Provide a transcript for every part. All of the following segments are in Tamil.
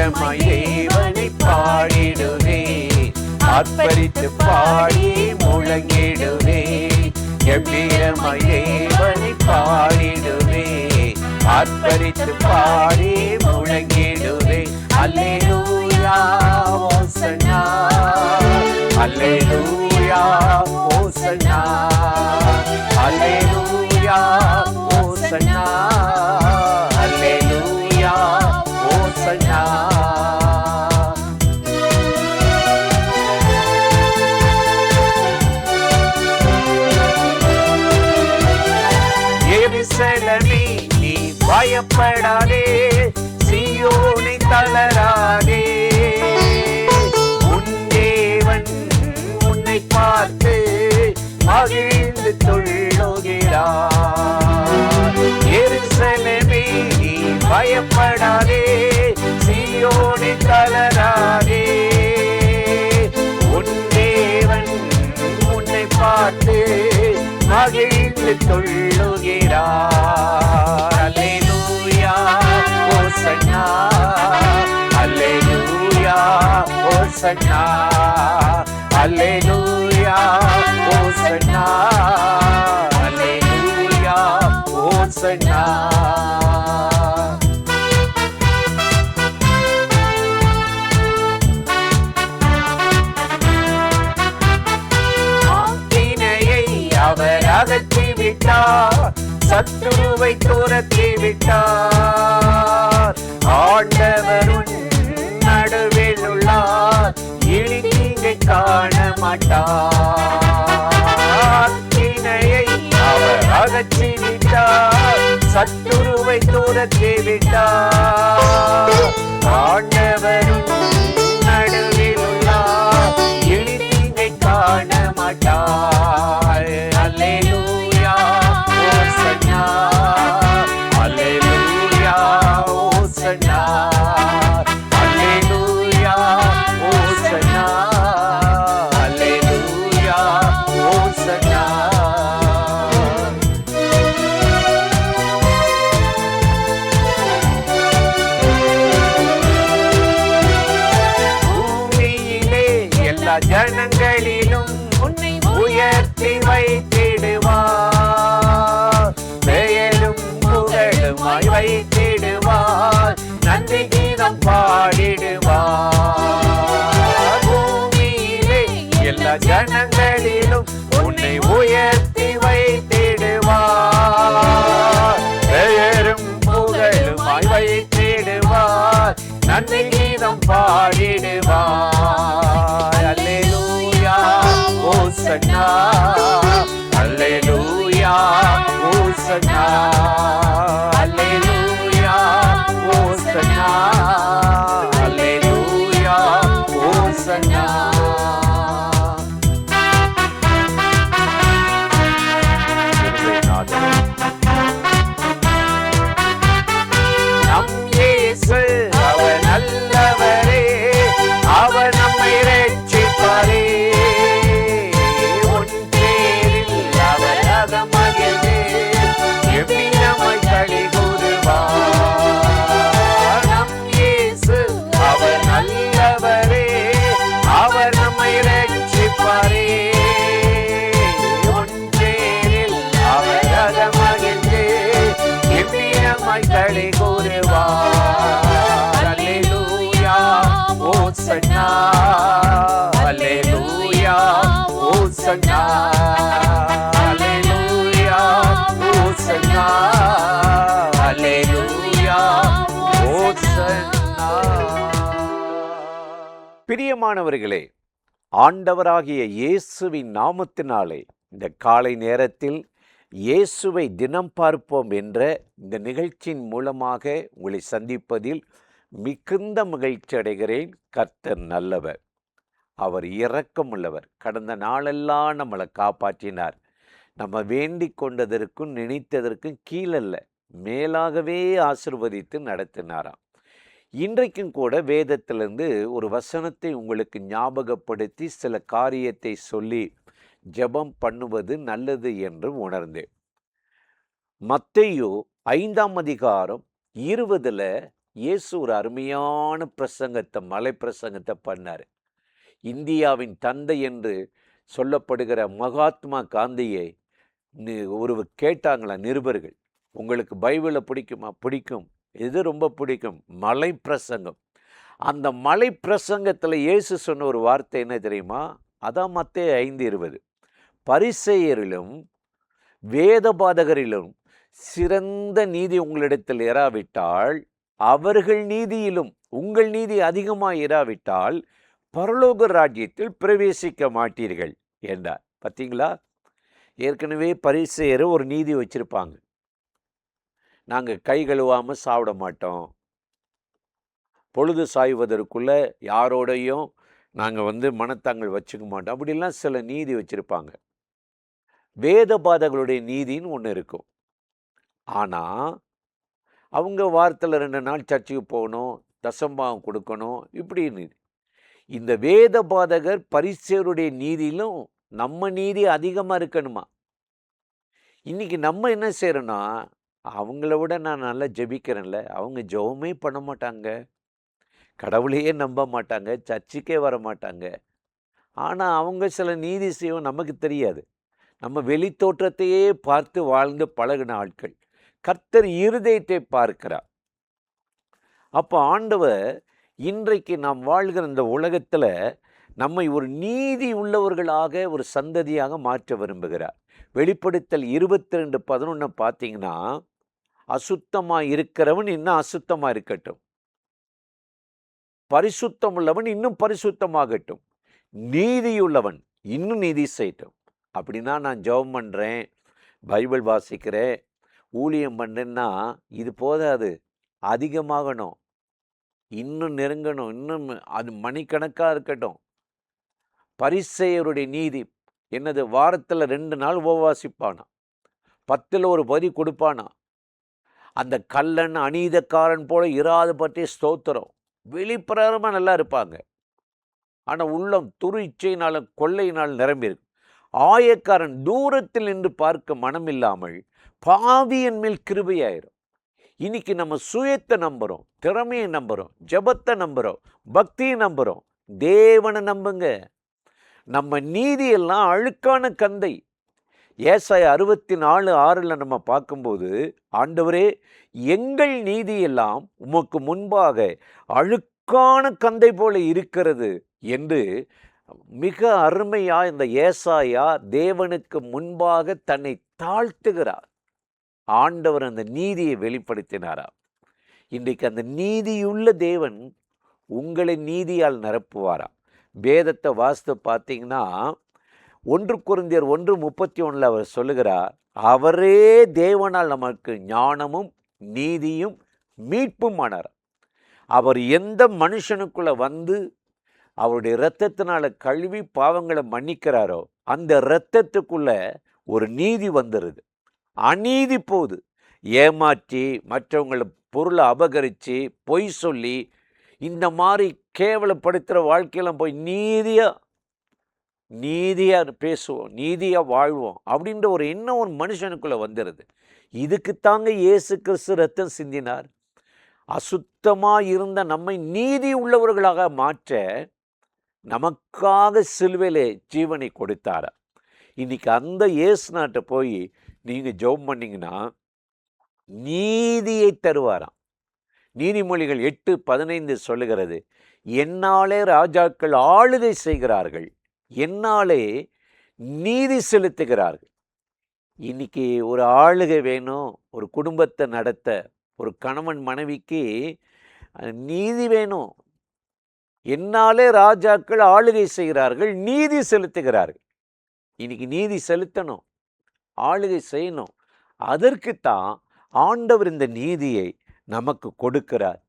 கம்பீரமாய் தேவனை பாடிடுவே, ஆர்ப்பரித்து பாடி முழங்கிடுவே. கம்பீரமாய் தேவனை பாடிடுவே, ஆர்ப்பரித்து பாடி முழங்கிடுவே. அல்லேலூயா ஓசன்னா, அல்லேலூயா ஓசன்னா, அல்லேலூயா ஓசன்னா, அல்லேலூயா ஓசன்னா. எருசலேமே நீ பயப்படாதே, சீயோனை தளராதே. உன் தேவன் உன்னை பார்த்து மகிழ்ந்து துள்ளுகிறார். எருசலேமே நீ பயப்படாதே, சீயோனை தளராதே. உன் தேவன் உன்னை பார்த்து மகிழ்ந்து துள்ளுகிறார். அல்லேலூயா ஓசன்னா, அல்லேலூயா ஓசன்னா, அல்லேலூயா ஓசன்னா, அல்லேலூயா ஓசன்னா. அவர் அகற்றி விட்டார், சத்துருவை துரத்தி விட்டார். ஆண்டவருன் நடுவில் உள்ளார், இனி தீங்கை காண மாட்டார். தீனையை அவர் அகற்றி விட்டார், சத்துருவை துரத்தி விட்டார். ஆண்டவருன் நடுவில் உள்ளார், இனி தீங்கை காண மாட்டார். அல்லேலூயா ஓசன்னா, அல்லேலூயா ஓசன்னா, அல்லேலூயா ஓசன்னா, அல்லேலூயா ஓசன்னா. பூமியிலே எல்லா ஜனங்களிலும் உன்னை உயர்த்தி வைத்திடுவார், பெயரும் புகழுமாய் வைத்திடுவார், நன்றி கீதம் பாடிடுவார். பூமியிலே எல்லா ஜனங்களிலும் உன்னை உயர்த்தி வைத்திடுவார், பெயரும் புகழுமாய் வைத்திடுவார், நன்றி கீதம் பாடிடுவார். அல்லேலூயா ஓசன்னா, அல்லேலூயா ஓசன்னா, அல்லேலூயா ஓசன்னா, அல்லேலூயா ஓசன்னா. நம் இயேசு அவர் நல்லவரே, அவர் நம்மை ரட்சிப்பாரே. உன் பேரில் அவர் அகமகிழ்ந்து எவ்விதமாய் களி கூறுவார். நம் இயேசு அவர் நல்லவரே, அவர் நம்மை ரட்சிப்பாரே. உன் பேரில் அவர் அகமகிழ்ந்து எவ்விதமாய் களி கூறுவார். அல்லேலூயா ஓசன்னா, அல்லேலூயா ஓசன்னா, அல்லேலூயா ஓசன்னா, அல்லேலூயா ஓசன்னா. பிரியமானவர்களே, ஆண்டவராகிய இயேசுவின் நாமத்தினாலே இந்த காலை நேரத்தில் இயேசுவை தினம் பார்ப்போம் என்ற இந்த நிகழ்ச்சியின் மூலமாக உங்களை சந்திப்பதில் மிகுந்த மகிழ்ச்சி அடைகிறேன். கர்த்தர் நல்லவர், அவர் இரக்கமுள்ளவர். கடந்த நாளெல்லாம் நம்மளை காப்பாற்றினார். நம்ம வேண்டிக் கொண்டதற்கும் நினைத்ததற்கும் கீழல்ல, மேலாகவே ஆசிர்வதித்து நடத்தினாராம். இன்றைக்கும் கூட வேதத்திலிருந்து ஒரு வசனத்தை உங்களுக்கு ஞாபகப்படுத்தி சில காரியத்தை சொல்லி ஜெபம் பண்ணுவது நல்லது என்று உணர்ந்தேன். மத்தேயு 5 அதிகாரம் 20 இயேசு ஒரு அருமையான பிரசங்கத்தை, மலை பிரசங்கத்தை பண்ணார். இந்தியாவின் தந்தை என்று சொல்லப்படுகிற மகாத்மா காந்தியை ஒரு கேட்டாங்களா நிருபர்கள், உங்களுக்கு பைபிளை பிடிக்குமா? பிடிக்கும். எது ரொம்ப பிடிக்கும்? மலை பிரசங்கம். அந்த மலை பிரசங்கத்தில் இயேசு சொன்ன ஒரு வார்த்தை என்ன தெரியுமா? அதான் மத்தேயு 5:20. பரிசேயரிலும் வேதபாதகரிலும் சிறந்த நீதி உங்களிடத்தில் இராவிட்டால், அவர்கள் நீதியிலும் உங்கள் நீதி அதிகமாக இராவிட்டால் பரலோக ராஜ்யத்தில் பிரவேசிக்க மாட்டீர்கள் என்றார். பார்த்தீங்களா? ஏற்கனவே பரிசேயர் ஒரு நீதி வச்சிருப்பாங்க. நாங்கள் கை கழுவாமல் சாப்பிட மாட்டோம், பொழுது சாய்வதற்குள்ள யாரோடையும் நாங்கள் மனத்தாங்கள் வச்சுக்க மாட்டோம், அப்படிலாம் சில நீதி வச்சுருப்பாங்க. வேதபாதகளுடைய நீதின்னு ஒன்று இருக்கும். ஆனால் அவங்க வாரத்தில் 2 நாள் சர்ச்சுக்கு போகணும், தசம்பாகம் கொடுக்கணும், இப்படின்னு. இந்த வேதபாதகர் பரிசேயருடைய நீதியிலும் நம்ம நீதி அதிகமாக இருக்கணுமா? இன்றைக்கி நம்ம என்ன செய்கிறோன்னா, அவங்கள விட நான் நல்லா ஜெபிக்கிறேன்ல, அவங்க ஜெபமே பண்ண மாட்டாங்க, கடவுளையே நம்ப மாட்டாங்க, சர்ச்சுக்கே வர மாட்டாங்க. ஆனால் அவங்க சில நீதி செய்வோம் நமக்கு தெரியாது. நம்ம வெளித்தோற்றத்தையே பார்த்து வாழ்ந்து பழகின ஆட்கள். கர்த்தர் இருதயத்தை பார்க்கிறார். அப்போ ஆண்டவர் இன்றைக்கு நாம் வாழ்கிற இந்த உலகத்தில் நம்மை ஒரு நீதி உள்ளவர்களாக, ஒரு சந்ததியாக மாற்ற விரும்புகிறார். வெளிப்படுத்தல் 22:11 பார்த்தீங்கன்னா, அசுத்தமாக இருக்கிறவன் இன்னும் அசுத்தமாக இருக்கட்டும், பரிசுத்தம் உள்ளவன் இன்னும் பரிசுத்தமாகட்டும், நீதியுள்ளவன் இன்னும் நீதி செய்யட்டும். அப்படின்னா நான் ஜெபம் பண்ணுறேன், பைபிள் வாசிக்கிறேன், ஊழியம் பண்ணுறேன்னா இது போதாது, அதிகமாகணும், இன்னும் நெருங்கணும், இன்னும் அது மணிக்கணக்காக இருக்கட்டும். பரிசேயருடைய நீதி என்னது? வாரத்தில் 2 நாள் உபவாசிப்பானா, 10ல் ஒரு பதி கொடுப்பானா, அந்த கள்ளன் அநீதக்காரன் போல இராது பற்றி ஸ்தோத்திரம், வெளிப்பிரகாரமாக நல்லா இருப்பாங்க, ஆனால் உள்ளம் துரு இச்சையினாலும் கொள்ளையினால் நிரம்பியிருக்கு. ஆயக்காரன் தூரத்தில் நின்று பார்க்க மனமில்லாமல் பாவியன் மேல் கிருபையாயிரும். இன்னைக்கு நம்ம சுயத்தை நம்புகிறோம், திறமையை நம்புகிறோம், ஜெபத்தை நம்புகிறோம், பக்தியை நம்புகிறோம். தேவனை நம்புங்க. நம்ம நீதியெல்லாம் அழுக்கான கந்தை. ஏசாயா 64:6 நம்ம பார்க்கும்போது, ஆண்டவரே எங்கள் நீதியெல்லாம் உமக்கு முன்பாக அழுக்கான கந்தை போல இருக்கிறது என்று மிக அருமையாக இந்த ஏசாயா தேவனுக்கு முன்பாக தன்னை தாழ்த்துகிறார். ஆண்டவர் அந்த நீதியை வெளிப்படுத்தினாரா? இன்றைக்கு அந்த நீதியுள்ள தேவன் உங்களை நீதியால் நிரப்புவாரா? வேதத்தை வாசித்து பார்த்தீங்கன்னா, 1 கொரிந்தியர் 1:31 அவர் சொல்லுகிறார், அவரே தேவனால் நமக்கு ஞானமும் நீதியும் மீட்பும் ஆனார். அவர் எந்த மனுஷனுக்குள்ள வந்து அவருடைய இரத்தத்தினால கழுவி பாவங்களை மன்னிக்கிறாரோ, அந்த இரத்தத்துக்குள்ள ஒரு நீதி வந்துடுது. அநீதி போகுது. ஏமாற்றி, மற்றவங்களை பொருளை அபகரித்து, பொய் சொல்லி, இந்த மாதிரி கேவலப்படுத்துகிற வாழ்க்கையெல்லாம் போய் நீதியாக பேசுவோம், நீதியாக வாழ்வோம் அப்படின்ற ஒரு எண்ணம் ஒரு மனுஷனுக்குள்ளே வந்துடுது. இதுக்குத்தாங்க இயேசு கிறிஸ்து ரத்தம் சிந்தினார். அசுத்தமாக இருந்த நம்மை நீதி உள்ளவர்களாக மாற்ற நமக்காக சிலுவையிலே ஜீவனை கொடுத்தாரா? இன்னைக்கு அந்த இயேசு நாட்டை போய் நீங்கள் ஜெபம் பண்ணிங்கன்னா நீதியை தருவாராம். நீதிமொழிகள் 8:15 சொல்லுகிறது, என்னாலே ராஜாக்கள் ஆளுகை செய்கிறார்கள், என்னாலே நீதி செலுத்துகிறார்கள். இன்னைக்கு ஒரு ஆளுகை வேணும், ஒரு குடும்பத்தை நடத்த, ஒரு கணவன் மனைவிக்கு நீதி வேணும். என்னாலே ராஜாக்கள் ஆளுகை செய்கிறார்கள், நீதி செலுத்துகிறார்கள். இன்னைக்கு நீதி செலுத்தணும், ஆளுகை செய்யணும். அதற்குத்தான் ஆண்டவர் இந்த நீதியை நமக்கு கொடுக்கிறார்.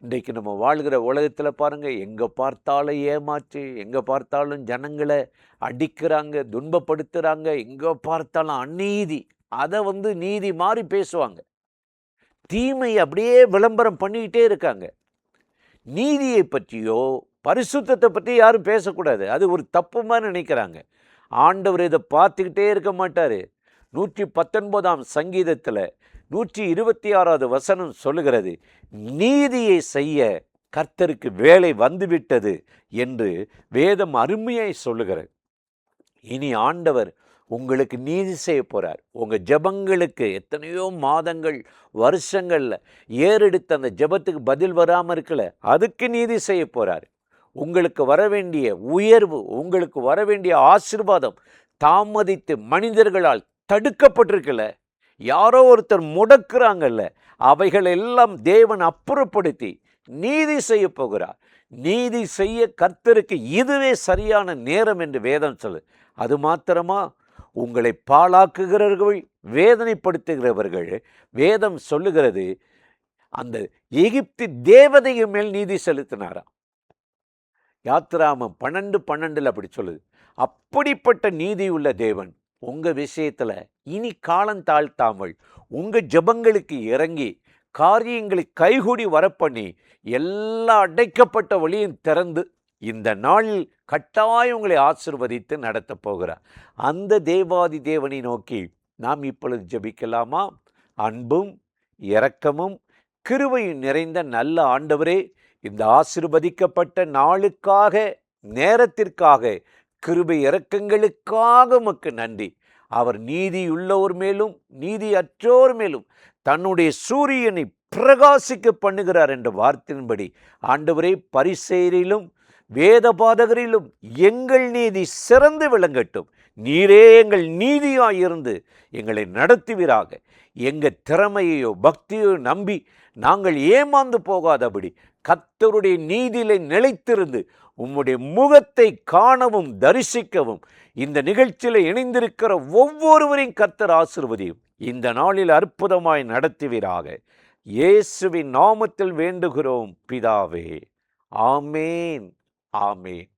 இன்றைக்கு நம்ம வாழ்கிற உலகத்தில் பாருங்கள், எங்கே பார்த்தாலும் ஏமாற்றி, எங்கே பார்த்தாலும் ஜனங்களை அடிக்கிறாங்க, துன்பப்படுத்துகிறாங்க, எங்கே பார்த்தாலும் அநீதி. அதை நீதி மாதிரி பேசுவாங்க, தீமை அப்படியே விளம்பரம் பண்ணிக்கிட்டே இருக்காங்க. நீதியை பற்றியோ பரிசுத்தத்தை பற்றி யாரும் பேசக்கூடாது, அது ஒரு தப்பு மாதிரி நினைக்கிறாங்க. ஆண்டவர் இதை பார்த்துக்கிட்டே இருக்க மாட்டார். 119 சங்கீதத்தில் 126வது வசனம் சொல்லுகிறது, நீதியை செய்ய கர்த்தருக்கு வேலை வந்துவிட்டது என்று வேதம் அருமையாய் சொல்லுகிறது. இனி ஆண்டவர் உங்களுக்கு நீதி செய்ய போகிறார். உங்கள் ஜெபங்களுக்கு எத்தனையோ மாதங்கள் வருஷங்களில் ஏறெடுத்த அந்த ஜெபத்துக்கு பதில் வராமல் இருக்கல, அதுக்கு நீதி செய்ய போகிறார். உங்களுக்கு வர வேண்டிய உயர்வு, உங்களுக்கு வர வேண்டிய ஆசீர்வாதம் தாமதித்து மனிதர்களால் தடுக்கப்பட்டிருக்கல, யாரோ ஒருத்தர் முடக்குறாங்கல்ல, அவைகள் எல்லாம் தேவன் அப்புறப்படுத்தி நீதி செய்ய போகிறார். நீதி செய்ய கர்த்தருக்கு இதுவே சரியான நேரம் என்று வேதம் சொல்லு. அது மாத்திரமா, உங்களை பாழாக்குகிறவர்கள், வேதனைப்படுத்துகிறவர்கள், வேதம் சொல்லுகிறது அந்த எகிப்து தேவதையின் மேல் நீதி செலுத்தினாராம். யாத்திராமம் 12:12 அப்படி சொல்லுது. அப்படிப்பட்ட நீதி உள்ள தேவன் உங்கள் விஷயத்தில் இனி காலம் தாழ்த்தாமல் உங்கள் ஜெபங்களுக்கு இறங்கி காரியங்களை கைகூடி வரப்பண்ணி எல்லா அடைக்கப்பட்ட வழியும் திறந்து இந்த நாளில் கட்டாயம் உங்களை ஆசீர்வதித்து நடத்தப் போகிறார். அந்த தேவாதி தேவனை நோக்கி நாம் இப்பொழுது ஜெபிக்கலாமா? அன்பும் இரக்கமும் கிருபையும் நிறைந்த நல்ல ஆண்டவரே, இந்த ஆசீர்வதிக்கப்பட்ட நாளுக்காக, நேரத்திற்காக, கிருபை இரக்கங்களுக்காக உமக்கு நன்றி. அவர் நீதியுள்ளோர் மேலும் நீதியற்றோர் மேலும் தன்னுடைய சூரியனை பிரகாசிக்க பண்ணுகிறார் என்ற வார்த்தையின்படி ஆண்டவரே, பரிசேயரிலும் வேதபாதகரிலும் எங்கள் நீதி சிறந்து விளங்கட்டும். நீரே எங்கள் நீதியாயிருந்து எங்களை நடத்துவீராக. எங்கள் திறமையோ பக்தியோ நம்பி நாங்கள் ஏமாந்து போகாதபடி கர்த்தருடைய நீதியிலே நிலைத்திருந்து உம்முடைய முகத்தை காணவும் தரிசிக்கவும் இந்த நிகழ்ச்சியில் இணைந்திருக்கிற ஒவ்வொருவரையும் கர்த்தர் ஆசீர்வதியும். இந்த நாளில் அற்புதமாய் நடத்துவீராக. இயேசுவின் நாமத்தில் வேண்டுகிறோம் பிதாவே. ஆமேன், ஆமேன்.